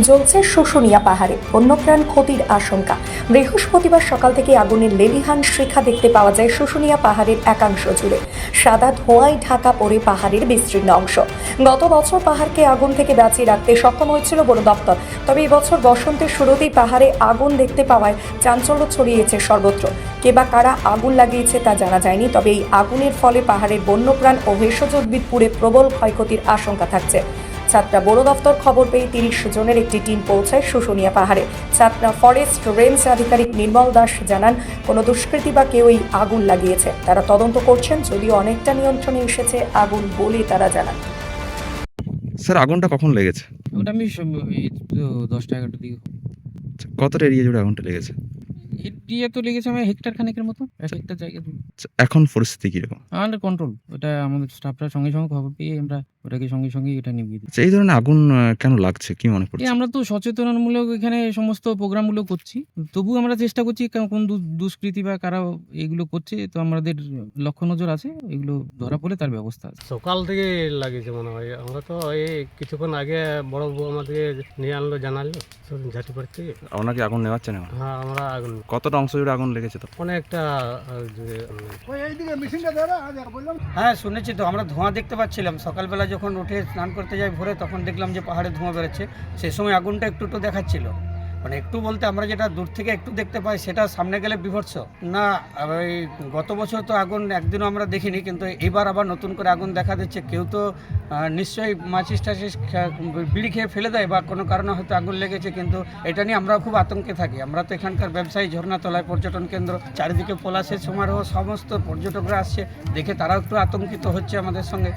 জ্বলছে শুশুনিয়া পাহাড়ে, বন্যপ্রাণ ক্ষতির আশঙ্কা। বৃহস্পতিবার সকাল থেকে আগুনের লেলিহান শিখা দেখতে পাওয়া যায় শুশুনিয়া পাহাড়ের একাংশ জুড়ে। সাদা ধোঁয়ায় ঢাকা পড়ে পাহাড়ের বিস্তীর্ণ অংশ। গত বছর পাহাড়কে আগুন থেকে বাঁচিয়ে রাখতে সক্ষম হয়েছিল বন দপ্তর, তবে এবছর বসন্তের শুরুতেই পাহাড়ে আগুন দেখতে পাওয়ায় চাঞ্চল্য ছড়িয়েছে সর্বত্র। কে বা কারা আগুন লাগিয়েছে তা জানা যায়নি, তবে এই আগুনের ফলে পাহাড়ের বন্যপ্রাণ ও ভেষজ উদ্ভিদ পুড়ে প্রবল ক্ষয়ক্ষতির আশঙ্কা থাকছে। ছাত্রা বন দফতর খবর পেয়ে 30 জনের একটি টিম পৌঁছায় শুশুনিয়া পাহাড়ে। ছাত্রা ফরেস্ট রেঞ্জ আধিকারিক নির্মল দাস জানান, কোনো দুষ্কৃতী বা কেউই আগুন লাগিয়েছে। তারা তদন্ত করছেন, যদিও অনেকটা নিয়ন্ত্রণে এসেছে আগুন বলে তারা জানান। স্যার, আগুনটা কখন লেগেছে? ওটা আমি 10টা-11টার দিকে। কতটা এরিয়া জুড়ে আগুনটা লেগেছে? এরিয়া তো লেগেছে আমার হেক্টর খানেকের মতো, একটা জায়গা জুড়ে। এখন পরিস্থিতি কিরকম? Under control. ওটা আমাদের স্টাফরা সঙ্গে সঙ্গে খবর পেয়ে আমরা ওটাকে সঙ্গে সঙ্গে এটা নিভিয়ে দিই। এই ধরনের আগুন কেন লাগছে, কি মনে করছে? আমরা তো সচেতনমূলক এখানে সমস্ত প্রোগ্রামগুলো করছি, তবু আমরা চেষ্টা করছি কোন দুষ্কৃতী বা কারা এগুলো করছে, তো আমাদের লক্ষ্য নজর আছে, এগুলো ধরা পড়লে তার ব্যবস্থা আছে। সকাল থেকে লাগিয়েছে মনে হয়। আমরা তো এই কিছুক্ষণ আগে বড় বউ আমাদেরকে নিয়ে আনলো, জানালো ঝাঁটিপাড় থেকে। আপনাকে আগুন নেওয়াচ্ছে না? হ্যাঁ, আমরা আগুন কতটা অংশ জুড়ে আগুন লেগেছে? তো অনেকটা হ্যাঁ, শুনেছি তো। আমরা ধোঁয়া দেখতে পাচ্ছিলাম সকালবেলা, যখন উঠে স্নান করতে যাই ভোরে, তখন দেখলাম যে পাহাড়ে ধোঁয়া বেরোচ্ছে। সেই সময় আগুনটা একটু দেখাচ্ছিল, মানে একটু বলতে আমরা যেটা দূর থেকে একটু দেখতে পাই, সেটা সামনে গেলে বিভৎস না। ওই গত বছর তো আগুন একদিনও আমরা দেখিনি, কিন্তু এবার আবার নতুন করে আগুন দেখা দিচ্ছে। কেউ তো নিশ্চয়ই মাচিস টাচিস বিড়ি খেয়ে ফেলে দেয়, বা কোনো কারণে হয়তো আগুন লেগেছে, কিন্তু এটা নিয়ে আমরা খুব আতঙ্কে থাকি। আমরা তো এখানকার ব্যবসায়ী, ঝর্ণাতলায় পর্যটন কেন্দ্র, চারিদিকে পলাশের সমারোহ, সমস্ত পর্যটকরা আসছে দেখে তারাও একটু আতঙ্কিত হচ্ছে আমাদের সঙ্গে।